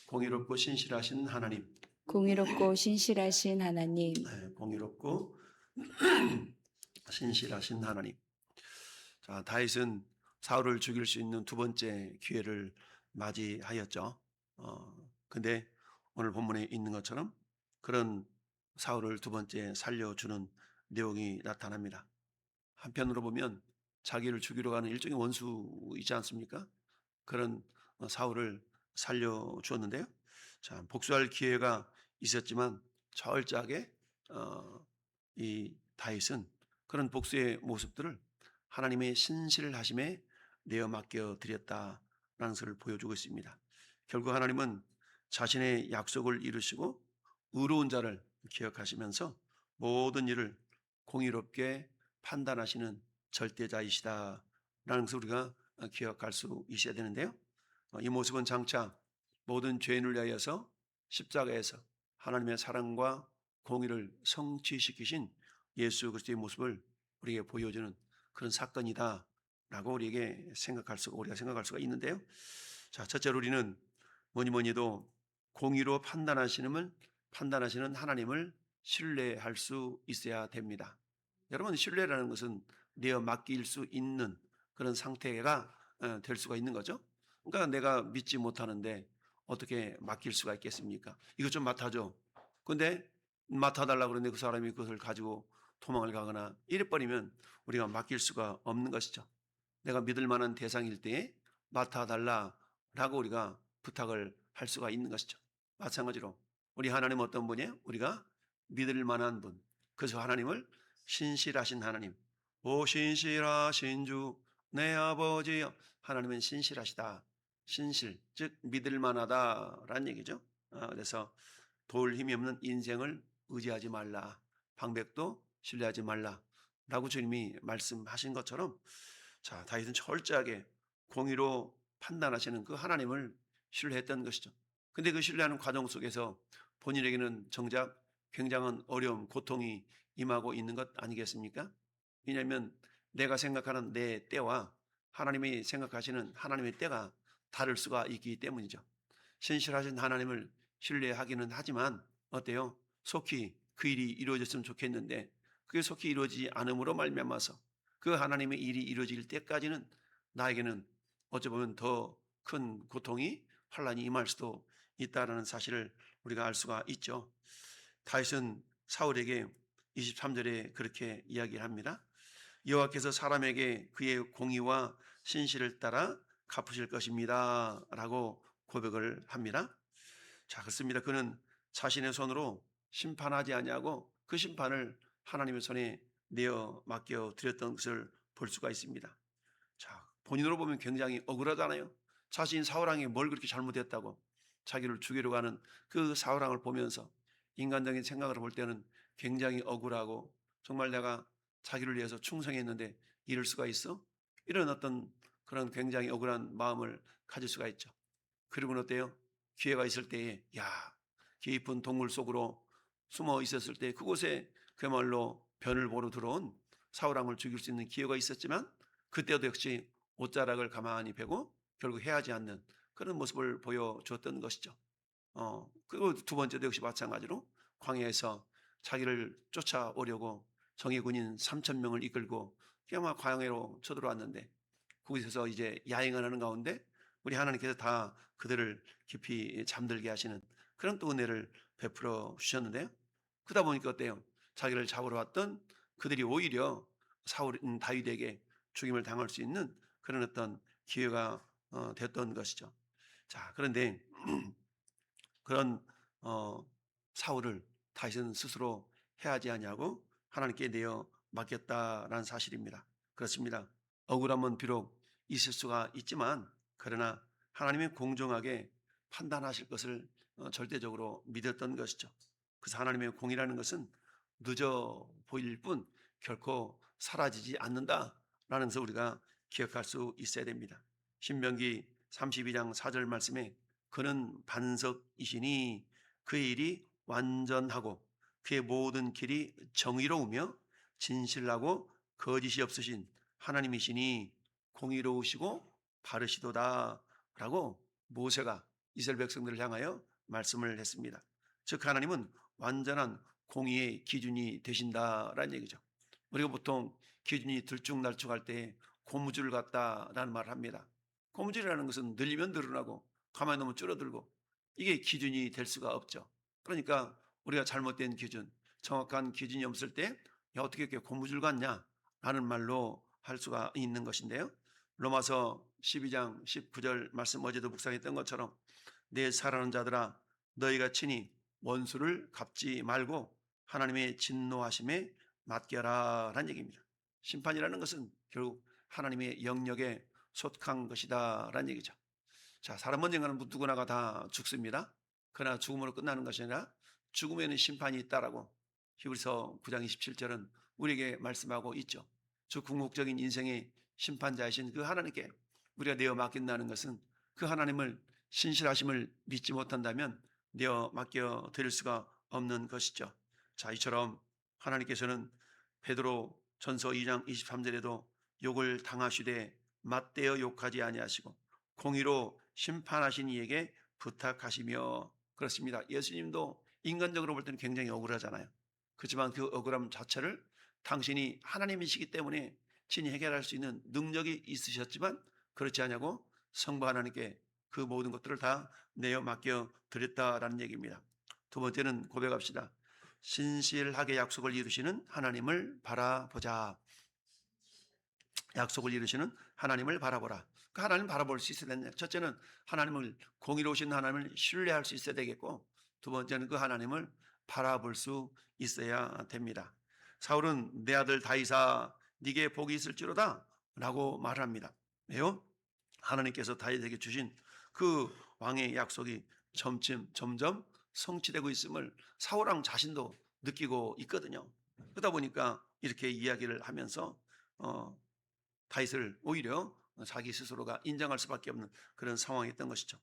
공의롭고 신실하신 하나님, 공의롭고 신실하신 하나님, 공의롭고 신실하신 하나님. 자, 다윗은 사울을 죽일 수 있는 두 번째 기회를 맞이하였죠. 근데 오늘 본문에 있는 것처럼 그런 사울을 두 번째 살려주는 내용이 나타납니다. 한편으로 보면 자기를 죽이러 가는 일종의 원수이지 않습니까? 그런 사울을 살려주었는데요. 자, 복수할 기회가 있었지만 철저하게 이 다윗은 그런 복수의 모습들을 하나님의 신실하심에 내어 맡겨 드렸다라는 것을 보여주고 있습니다. 결국 하나님은 자신의 약속을 이루시고 의로운 자를 기억하시면서 모든 일을 공의롭게 판단하시는 절대자이시다라는 것을 우리가 기억할 수 있어야 되는데요. 이 모습은 장차 모든 죄인을 위하여서 십자가에서 하나님의 사랑과 공의를 성취시키신 예수 그리스도의 모습을 우리에게 보여주는 그런 사건이다라고 우리가 생각할 수가 있는데요. 자, 첫째로 우리는 뭐니 해도 공의로 판단하시는 하나님을 신뢰할 수 있어야 됩니다. 여러분, 신뢰라는 것은 내어 맡길 수 있는 그런 상태가 될 수가 있는 거죠. 그러니까 내가 믿지 못하는데 어떻게 맡길 수가 있겠습니까? 이것 좀 맡아줘. 근데 맡아달라고 그러는데 그 사람이 그것을 가지고 도망을 가거나 이래버리면 우리가 맡길 수가 없는 것이죠. 내가 믿을 만한 대상일 때에 맡아달라라고 우리가 부탁을 할 수가 있는 것이죠. 마찬가지로 우리 하나님 어떤 분이에요? 우리가 믿을 만한 분. 그래서 하나님을 신실하신 하나님, 오 신실하신 주 내 아버지여. 하나님은 신실하시다. 신실, 즉 믿을 만하다라는 얘기죠. 그래서 도울 힘이 없는 인생을 의지하지 말라. 방백도 신뢰하지 말라. 라고 주님이 말씀하신 것처럼, 자, 다윗은 철저하게 공의로 판단하시는 그 하나님을 신뢰했던 것이죠. 근데 그 신뢰하는 과정 속에서 본인에게는 정작 굉장한 어려움, 고통이 임하고 있는 것 아니겠습니까? 왜냐하면 내가 생각하는 내 때와 하나님이 생각하시는 하나님의 때가 다를 수가 있기 때문이죠. 신실하신 하나님을 신뢰하기는 하지만 어때요? 속히 그 일이 이루어졌으면 좋겠는데 그게 속히 이루어지지 않음으로 말미암아서 그 하나님의 일이 이루어질 때까지는 나에게는 어찌 보면 더 큰 고통이 환난이 임할 수도 있다는 사실을 우리가 알 수가 있죠. 다윗은 사울에게 23절에 그렇게 이야기를 합니다. 여호와께서 사람에게 그의 공의와 신실을 따라 갚으실 것입니다 라고 고백을 합니다. 자, 그렇습니다. 그는 자신의 손으로 심판하지 아니하고 그 심판을 하나님의 손에 내어 맡겨 드렸던 것을 볼 수가 있습니다. 자, 본인으로 보면 굉장히 억울하잖아요. 자신 사울왕이 뭘 그렇게 잘못했다고 자기를 죽이려 하는 그 사울왕을 보면서 인간적인 생각으로 볼 때는 굉장히 억울하고 정말 내가 자기를 위해서 충성했는데 이럴 수가 있어? 이런 어떤 그런 굉장히 억울한 마음을 가질 수가 있죠. 그리고는 어때요? 기회가 있을 때에 깊은 동굴 속으로 숨어 있었을 때 그곳에 그야말로 변을 보러 들어온 사울왕을 죽일 수 있는 기회가 있었지만 그때도 역시 옷자락을 가만히 베고 결국 해하지 않는 그런 모습을 보여주었던 것이죠. 그리고 두 번째도 역시 마찬가지로 광야에서 자기를 쫓아오려고 정예 군인 3,000명을 이끌고 아마 광야로 쳐들어왔는데 그곳에서 이제 야행을 하는 가운데 우리 하나님께서 다 그들을 깊이 잠들게 하시는 그런 또 은혜를 베풀어 주셨는데요. 그러다 보니까 어때요? 자기를 잡으러 왔던 그들이 오히려 다윗에게 죽임을 당할 수 있는 그런 어떤 기회가 됐던 것이죠. 자, 그런데 그런 사울을 다윗은 스스로 해하지 아니하고 하나님께 내어 맡겼다라는 사실입니다. 그렇습니다. 억울함은 비록 있을 수가 있지만 그러나 하나님이 공정하게 판단하실 것을 절대적으로 믿었던 것이죠. 그래서 하나님의 공이라는 것은 늦어 보일 뿐 결코 사라지지 않는다라는 것을 우리가 기억할 수 있어야 됩니다. 신명기 32장 4절 말씀에 그는 반석이시니 그의 일이 완전하고 그의 모든 길이 정의로우며 진실하고 거짓이 없으신 하나님이시니 공의로우시고 바르시도다 라고 모세가 이스라엘 백성들을 향하여 말씀을 했습니다. 즉 하나님은 완전한 공의의 기준이 되신다라는 얘기죠. 우리가 보통 기준이 들쭉날쭉할 때 고무줄 같다라는 말을 합니다. 고무줄이라는 것은 늘리면 늘어나고 가만히 놓으면 줄어들고 이게 기준이 될 수가 없죠. 그러니까 우리가 잘못된 기준, 정확한 기준이 없을 때 야, 어떻게 이렇게 고무줄 같냐 라는 말로 할 수가 있는 것인데요. 로마서 12장 19절 말씀 어제도 묵상했던 것처럼 내 사랑하는 자들아 너희가 친히 원수를 갚지 말고 하나님의 진노하심에 맡겨라 라는 얘기입니다. 심판이라는 것은 결국 하나님의 영역에 속한 것이다 라는 얘기죠. 자, 사람 언젠가는 누구나가 다 죽습니다. 그러나 죽음으로 끝나는 것이 아니라 죽음에는 심판이 있다라고 히브리서 9장 27절은 우리에게 말씀하고 있죠. 저 궁극적인 인생의 심판자이신 그 하나님께 우리가 내어 맡긴다는 것은 그 하나님을 신실하심을 믿지 못한다면 내어 맡겨 드릴 수가 없는 것이죠. 자, 이처럼 하나님께서는 베드로 전서 2장 23절에도 욕을 당하시되 맞대어 욕하지 아니하시고 공의로 심판하신 이에게 부탁하시며 그렇습니다. 예수님도 인간적으로 볼 때는 굉장히 억울하잖아요. 그렇지만 그 억울함 자체를 당신이 하나님이시기 때문에 친히 해결할 수 있는 능력이 있으셨지만 그렇지 않냐고 성부 하나님께 그 모든 것들을 다 내어 맡겨 드렸다라는 얘기입니다. 두 번째는 고백합시다. 신실하게 약속을 이루시는 하나님을 바라보자. 약속을 이루시는 하나님을 바라보라. 그 하나님 바라볼 수 있어야 되냐. 첫째는 하나님을 공의로우신 하나님을 신뢰할 수 있어야 되겠고 두 번째는 그 하나님을 바라볼 수 있어야 됩니다. 사울은 내 아들 다윗아 네게 복이 있을지로다 라고 말합니다. 왜요? 하나님께서 다윗에게 주신 그 왕의 약속이 점점 성취되고 있음을 사울왕 자신도 느끼고 있거든요. 그러다 보니까 이렇게 이야기를 하면서 다윗을 오히려 자기 스스로가 인정할 수밖에 없는 그런 상황이었던 것이죠.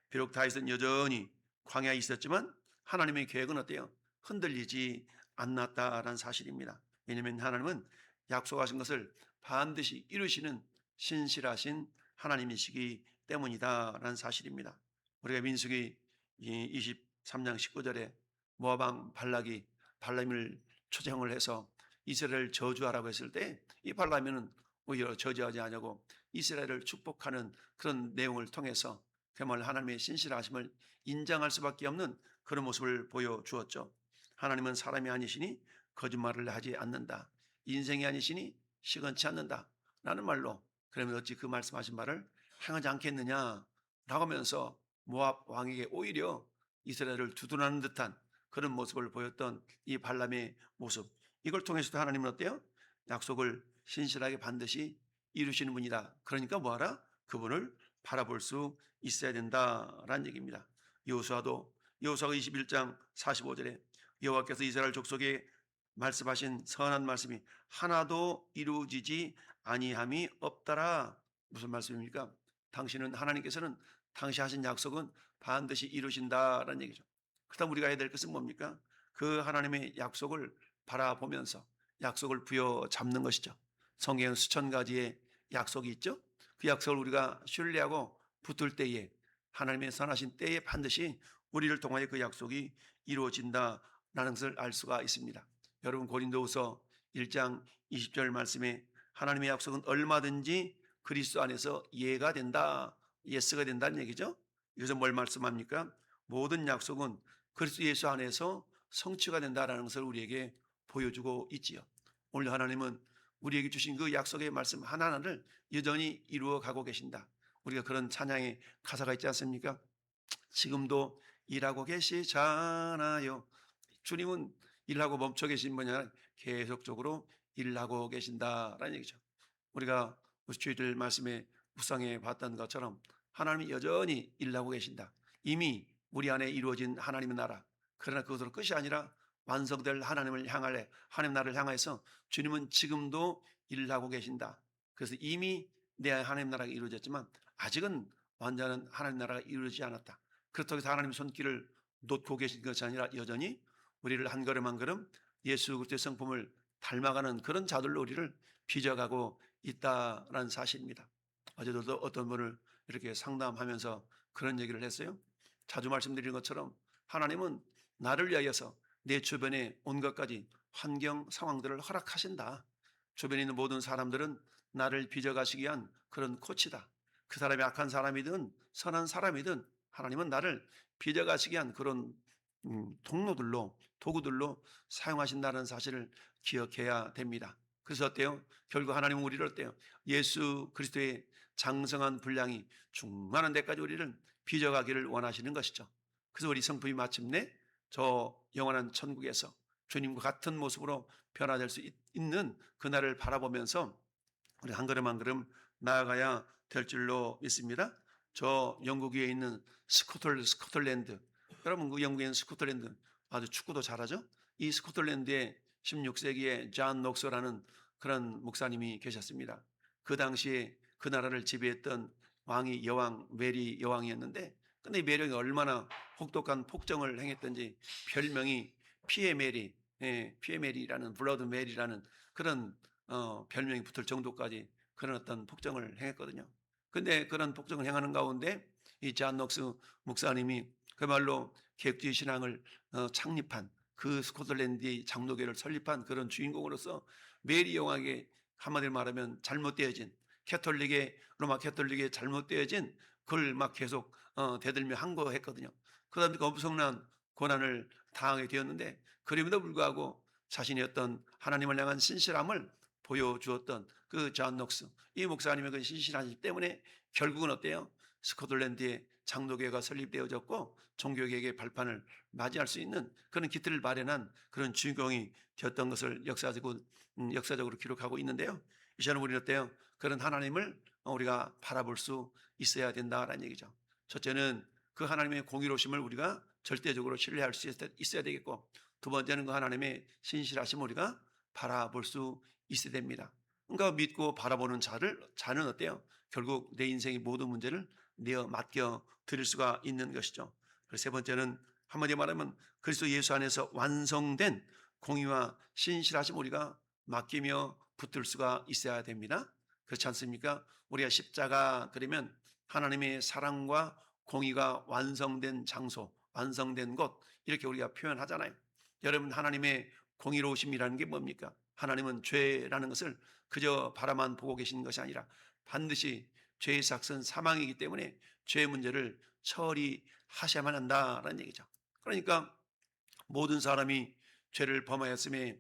비록 다윗은 여전히 광야에 있었지만 하나님의 계획은 어때요? 흔들리지 않았다라는 사실입니다. 왜냐하면 하나님은 약속하신 것을 반드시 이루시는 신실하신 하나님이시기 때문이다라는 사실입니다. 우리가 민수기 23장 19절에 모압 왕 발람을 초청을 해서 이스라엘을 저주하라고 했을 때 이 발람은 오히려 저주하지 않냐고 이스라엘을 축복하는 그런 내용을 통해서 그야말로 하나님의 신실하심을 인정할 수밖에 없는 그런 모습을 보여주었죠. 하나님은 사람이 아니시니 거짓말을 하지 않는다. 인생이 아니시니 시건치 않는다. 라는 말로 그러면 어찌 그 말씀하신 말을 행하지 않겠느냐 라고 하면서 모압 왕에게 오히려 이스라엘을 두둔하는 듯한 그런 모습을 보였던 이 발람의 모습, 이걸 통해서도 하나님은 어때요? 약속을 신실하게 반드시 이루시는 분이다. 그러니까 뭐하라? 그분을 바라볼 수 있어야 된다라는 얘기입니다. 여호수아가 21장 45절에 여호와께서 이스라엘 족속에 말씀하신 선한 말씀이 하나도 이루어지지 아니함이 없다라. 무슨 말씀입니까? 당신은 하나님께서는 당시 하신 약속은 반드시 이루신다라는 얘기죠. 그다음 우리가 해야 될 것은 뭡니까? 그 하나님의 약속을 바라보면서 약속을 부여잡는 것이죠. 성경에 수천 가지의 약속이 있죠. 그 약속을 우리가 신뢰하고 붙을 때에 하나님의 선하신 때에 반드시 우리를 통하여 그 약속이 이루어진다라는 것을 알 수가 있습니다. 여러분 고린도후서 1장 20절 말씀에 하나님의 약속은 얼마든지 그리스도 안에서 예가 된다, 예스가 된다는 얘기죠. 이것은 뭘 말씀합니까? 모든 약속은 그리스도 예수 안에서 성취가 된다라는 것을 우리에게 보여주고 있지요. 오늘 하나님은 우리에게 주신 그 약속의 말씀 하나하나를 여전히 이루어 가고 계신다. 우리가 그런 찬양의 가사가 있지 않습니까? 지금도 일하고 계시잖아요. 주님은 일하고 멈춰 계신 분이 아니라 계속적으로 일하고 계신다라는 얘기죠. 우리가 주일들 말씀에 묵상해 봤던 것처럼 하나님이 여전히 일하고 계신다. 이미 우리 안에 이루어진 하나님의 나라, 그러나 그것으로 끝이 아니라 완성될 하나님을 향하여 하나님 나라를 향해서 주님은 지금도 일하고 계신다. 그래서 이미 내 하나님 나라가 이루어졌지만 아직은 완전한 하나님 나라가 이루어지지 않았다. 그렇다고 해서 하나님의 손길을 놓고 계신 것이 아니라 여전히 우리를 한 걸음 한 걸음 예수 그리스도의 성품을 닮아가는 그런 자들로 우리를 빚어가고 있다라는 사실입니다. 어제도 어떤 분을 이렇게 상담하면서 그런 얘기를 했어요. 자주 말씀드리는 것처럼 하나님은 나를 위하여서 내 주변에 온 것까지 환경 상황들을 허락하신다. 주변에 있는 모든 사람들은 나를 빚어가시기 위한 그런 코치다. 그 사람이 악한 사람이든 선한 사람이든 하나님은 나를 빚어가시기 위한 그런 통로들로 도구들로 사용하신다는 사실을 기억해야 됩니다. 그래서 어때요? 결국 하나님은 우리를 어때요? 예수 그리스도의 장성한 분량이 충만한 데까지 우리를 빚어가기를 원하시는 것이죠. 그래서 우리 성품이 마침내 저 영원한 천국에서 주님과 같은 모습으로 변화될 수 있는 그날을 바라보면서 우리 한 걸음 한 걸음 나아가야 될 줄로 믿습니다. 저 영국 위에 있는 스코틀랜드, 여러분 그 영국에 있는 스코틀랜드 아주 축구도 잘하죠. 이 스코틀랜드에 16세기에 존 녹스라는 그런 목사님이 계셨습니다. 그 당시에 그 나라를 지배했던 왕이 여왕 메리 여왕이었는데, 근데 이 메리가 얼마나 혹독한 폭정을 행했던지 별명이 피해 메리, 피해 메리라는 블러드 메리라는 그런 별명이 붙을 정도까지 그런 어떤 폭정을 행했거든요. 근데 그런 폭정을 행하는 가운데 이 존 녹스 목사님이 그야말로 개혁주의 신앙을 창립한 그 스코틀랜드의 장로교를 설립한 그런 주인공으로서 메리 여왕에게 한마디로 말하면 잘못되어진 로마 캐톨릭에 잘못되어진 그걸 막 계속 대들며 항거했거든요. 그러다 보니까 엄청난 고난을 당하게 되었는데, 그럼에도 불구하고 자신의 어떤 하나님을 향한 신실함을 보여주었던 그 존 녹스 이 목사님의 그 신실하심 때문에 결국은 어때요? 스코틀랜드의 장로교회가 설립되어졌고 종교개혁의 발판을 맞이할 수 있는 그런 기틀을 마련한 그런 주인공이 되었던 것을 역사적으로 기록하고 있는데요. 이 시간에 우리는 어때요? 그런 하나님을 우리가 바라볼 수 있어야 된다라는 얘기죠. 첫째는 그 하나님의 공의로우심을 우리가 절대적으로 신뢰할 수 있어야 되겠고, 두 번째는 그 하나님의 신실하심을 우리가 바라볼 수 있어야 됩니다. 그러니까 믿고 바라보는 자는 어때요? 결국 내 인생의 모든 문제를 내어 맡겨 드릴 수가 있는 것이죠. 그리고 세 번째는 한마디로 말하면 그리스도 예수 안에서 완성된 공의와 신실하심 우리가 맡기며 붙들 수가 있어야 됩니다. 그렇지 않습니까? 우리가 십자가 그러면 하나님의 사랑과 공의가 완성된 장소, 완성된 곳 이렇게 우리가 표현하잖아요. 여러분, 하나님의 공의로우심이라는 게 뭡니까? 하나님은 죄라는 것을 그저 바라만 보고 계시는 것이 아니라 반드시 죄의 삭은 사망이기 때문에 죄의 문제를 처리하셔야만 한다라는 얘기죠. 그러니까 모든 사람이 죄를 범하였음에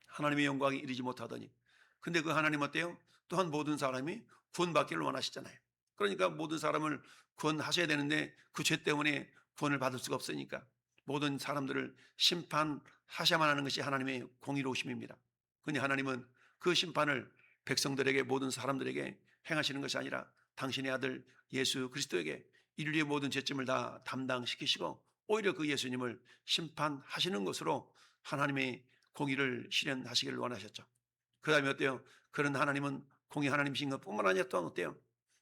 하나님의 영광이 이르지 못하더니, 근데 그 하나님 어때요? 또한 모든 사람이 구원받기를 원하시잖아요. 그러니까 모든 사람을 구원하셔야 되는데 그 죄 때문에 구원을 받을 수가 없으니까 모든 사람들을 심판하셔야만 하는 것이 하나님의 공의로우심입니다. 근데 하나님은 그 심판을 백성들에게, 모든 사람들에게 행하시는 것이 아니라 당신의 아들 예수 그리스도에게 인류의 모든 죄짐을 다 담당시키시고 오히려 그 예수님을 심판하시는 것으로 하나님의 공의를 실현하시기를 원하셨죠. 그 다음에 어때요? 그런 하나님은 공의 하나님이신 것뿐만 아니라 또 어때요?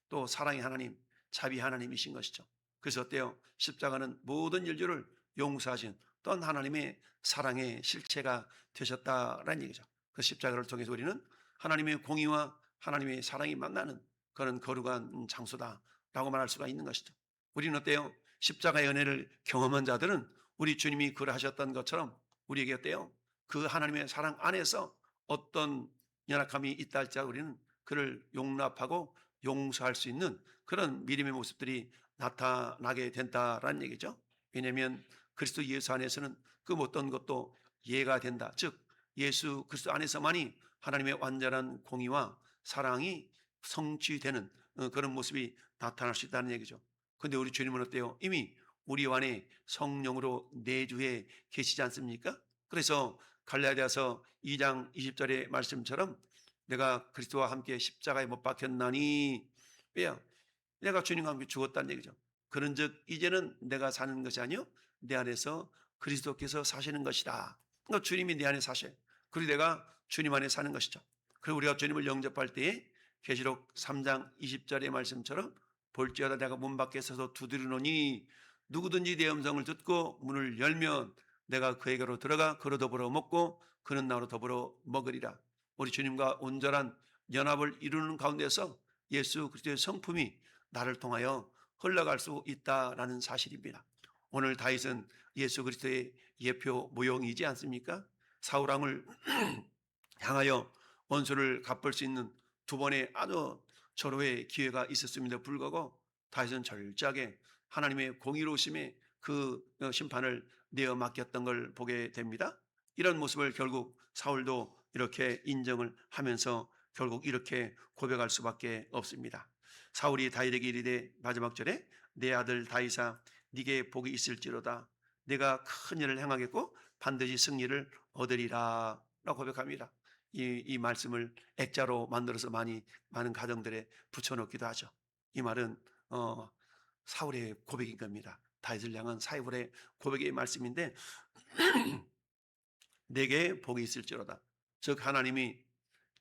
또 사랑의 하나님, 자비 하나님이신 것이죠. 그래서 어때요? 십자가는 모든 인류를 용서하신 또한 하나님의 사랑의 실체가 되셨다라는 얘기죠. 그 십자가를 통해서 우리는 하나님의 공의와 하나님의 사랑이 만나는 그런 거룩한 장소다라고 말할 수가 있는 것이죠. 우리는 어때요? 십자가의 은혜를 경험한 자들은 우리 주님이 그러하셨던 것처럼 우리에게 어때요? 그 하나님의 사랑 안에서 어떤 연약함이 있다 할지라도 우리는 그를 용납하고 용서할 수 있는 그런 믿음의 모습들이 나타나게 된다라는 얘기죠. 왜냐하면 그리스도 예수 안에서는 그 어떤 것도 이해가 된다. 즉 예수 그리스도 안에서만이 하나님의 완전한 공의와 사랑이 성취되는 그런 모습이 나타날 수 있다는 얘기죠. 그런데 우리 주님은 어때요? 이미 우리 안에 성령으로 내주해 계시지 않습니까? 그래서 갈라디아서 2장 20절의 말씀처럼 내가 그리스도와 함께 십자가에 못 박혔나니, 왜요? 내가 주님과 함께 죽었다는 얘기죠. 그런즉 이제는 내가 사는 것이 아니요 내 안에서 그리스도께서 사시는 것이다. 그러니까 주님이 내 안에 사셔요. 그리고 내가 주님 안에 사는 것이죠. 그리고 우리가 주님을 영접할 때에 계시록 3장 20절의 말씀처럼 볼지어다 내가 문 밖에 서서 두드리노니 누구든지 내 음성을 듣고 문을 열면 내가 그에게로 들어가 그로 더불어 먹고 그는 나로 더불어 먹으리라. 우리 주님과 온전한 연합을 이루는 가운데서 예수 그리스도의 성품이 나를 통하여 흘러갈 수 있다라는 사실입니다. 오늘 다윗은 예수 그리스도의 예표 모형이지 않습니까? 사울 왕을 향하여 원수를 갚을 수 있는 두 번의 아주 절호의 기회가 있었음에도 불구하고 다윗은 철저하게 하나님의 공의로우심에 그 심판을 내어 맡겼던 걸 보게 됩니다. 이런 모습을 결국 사울도 이렇게 인정을 하면서 결국 이렇게 고백할 수밖에 없습니다. 사울이 다윗에게 이르되 마지막 절에 내 아들 다윗아 네게 복이 있을지로다. 내가 큰 일을 행하겠고 반드시 승리를 얻으리라 라고 고백합니다. 이 말씀을 액자로 만들어서 많은 가정들에 붙여놓기도 하죠. 이 말은 사울의 고백인 겁니다. 다윗을 향한 사울의 고백의 말씀인데 내게 복이 있을지로다. 즉 하나님이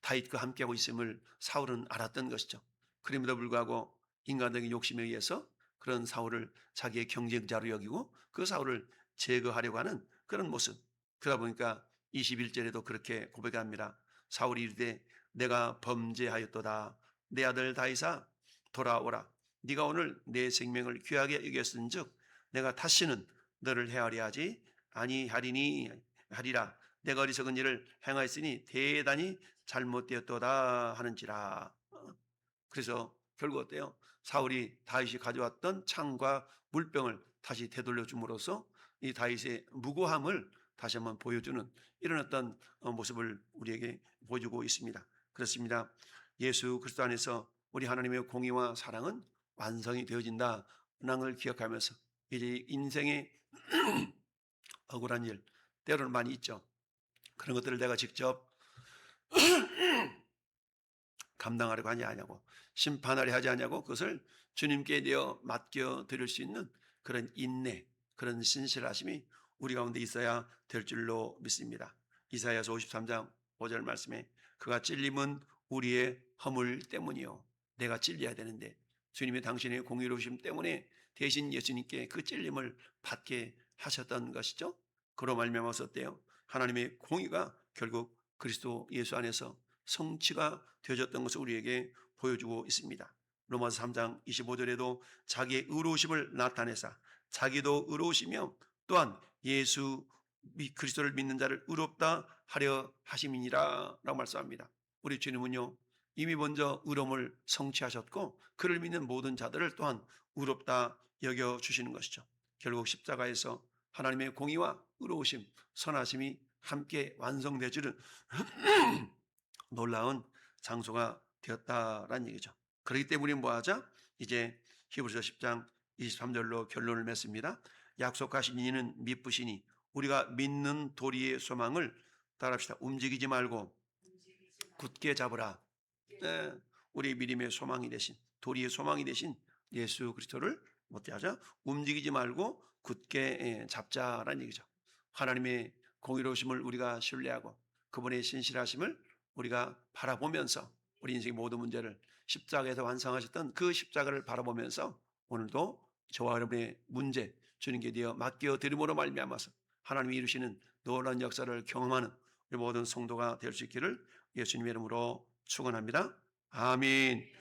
다윗과 함께하고 있음을 사울은 알았던 것이죠. 그럼에도 불구하고 인간적인 욕심에 의해서 그런 사울을 자기의 경쟁자로 여기고 그 사울을 제거하려고 하는 그런 모습. 그러다 보니까 21절에도 그렇게 고백합니다. 사울이 이르되 내가 범죄하였도다. 내 아들 다윗아 돌아오라. 네가 오늘 내 생명을 귀하게 여겼은즉 내가 다시는 너를 헤아려 하지 아니하리니 하리라. 내가 어리석은 일을 행하였으니 대단히 잘못되었도다 하는지라. 그래서 결국 어때요? 사울이 다윗이 가져왔던 창과 물병을 다시 되돌려 줌으로써 이 다윗의 무고함을 다시 한번 보여주는 이런 어떤 모습을 우리에게 보여주고 있습니다. 그렇습니다. 예수 그리스도 안에서 우리 하나님의 공의와 사랑은 완성이 되어진다는 걸 기억하면서 이제 인생의 억울한 일 때로는 많이 있죠. 그런 것들을 내가 직접 감당하려고 하지 않냐고, 심판하려 하지 않냐고, 그것을 주님께 내어 맡겨 드릴 수 있는 그런 인내, 그런 신실하심이 우리 가운데 있어야 될 줄로 믿습니다. 이사야서 53장 5절 말씀에 그가 찔림은 우리의 허물 때문이요. 내가 찔려야 되는데 주님이 당신의 공의로우심 때문에 대신 예수님께 그 찔림을 받게 하셨던 것이죠. 그로 말미암아서 어때요? 하나님의 공의가 결국 그리스도 예수 안에서 성취가 되어졌던 것을 우리에게 보여주고 있습니다. 로마서 3장 25절에도 자기의 의로우심을 나타내사 자기도 의로우시며 또한 예수 그리스도를 믿는 자를 의롭다 하려 하심이니라 라고 말씀합니다. 우리 주님은요 이미 먼저 의로움을 성취하셨고 그를 믿는 모든 자들을 또한 의롭다 여겨주시는 것이죠. 결국 십자가에서 하나님의 공의와 의로우심, 선하심이 함께 완성되지를 놀라운 장소가 되었다라는 얘기죠. 그렇기 때문에 뭐하자? 이제 히브리서 10장 23절로 결론을 맺습니다. 약속하신 이는 미쁘시니 우리가 믿는 도리의 소망을 따라합시다. 움직이지 말고 굳게 잡으라. 네, 우리 믿음의 소망이 되신 도리의 소망이 되신 예수 그리스도를 어떻게 하자? 움직이지 말고 굳게 잡자라는 얘기죠. 하나님의 공의로우심을 우리가 신뢰하고 그분의 신실하심을 우리가 바라보면서 우리 인생의 모든 문제를 십자가에서 완성하셨던 그 십자가를 바라보면서 오늘도 저와 여러분의 문제 주님께 되어 맡겨 드림으로 말미암아서 하나님이 이루시는 놀라운 역사를 경험하는 우리 모든 성도가 될 수 있기를 예수님의 이름으로 축원합니다. 아멘.